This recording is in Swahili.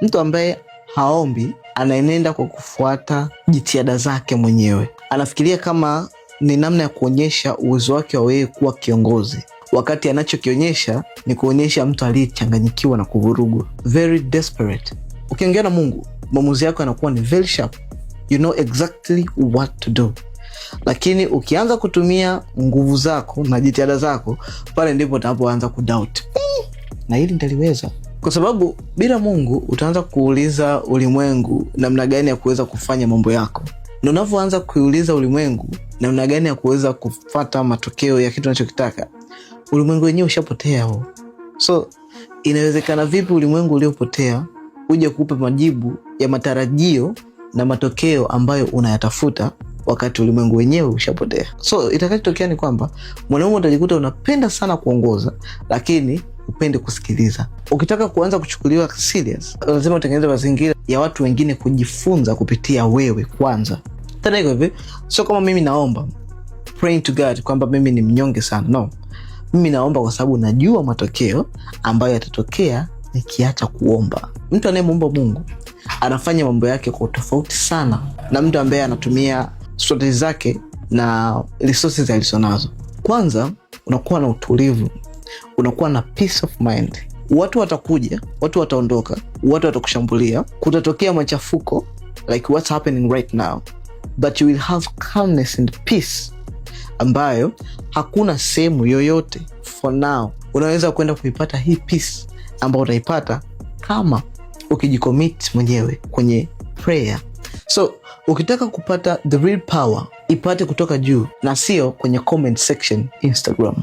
Mtu ambaye haombi anaenenda kwa kufuata jitihada zake mwenyewe. Anafikiria kama ni namna ya kuonyesha uwezo wake wa wewe kuwa kiongozi, wakati anachokionyesha ni kuonyesha mtu aliyechanganyikiwa na kuvurugwa, very desperate. Ukiongea na Mungu, maamuzi yako yanakuwa ni very sharp. You know exactly what to do. Lakini ukianza kutumia nguvu zako na jitihada zako, pale ndipo utaanza kudoubt. Na hili nitaliweza? Kwa sababu bila Mungu utaanza kuuliza ulimwengu namna gani ya kuweza kufanya mambo yako. Na unapoanza kuuliza ulimwengu namna gani ya kuweza kufuata matokeo ya kitu unachokitaka, ulimwengu wenyewe ushapotea. So inawezekana vipi ulimwengu uliopotea uje kukupa majibu ya matarajio na matokeo ambayo unayatafuta wakati ulimwengu wenyewe ushapotea? So itakachotokea ni kwamba mwanaume utajikuta unapenda sana kuongoza lakini upende kusikiliza. Ukitaka kuanza kuchukuliwa serious, lazima utengeneze mazingira ya watu wengine kujifunza kupitia wewe kwanza. Tena hivi, sio kama mimi naomba praying to God kwamba mimi ni mnyonge sana. No. Mimi naomba kwa sababu najua matokeo ambayo yatatokea nikiacha kuomba. Mtu anayemuomba Mungu anafanya mambo yake kwa tofauti sana na mtu ambaye anatumia strategy zake na resources alizonazo. Kwanza, unakuwa na utulivu, unakuwa na peace of mind. Watu watakuja, watu wataondoka, watu watakushambulia, kutatokea machafuko like what's happening right now, but you will have calmness and peace ambayo hakuna sehemu yoyote for now unaweza kwenda kuipata hii peace ambayo utaipata kama ukijicommit mwenyewe kwenye prayer. So ukitaka kupata the real power, ipate kutoka juu na sio kwenye comment section Instagram.